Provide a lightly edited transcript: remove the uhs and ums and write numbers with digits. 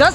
10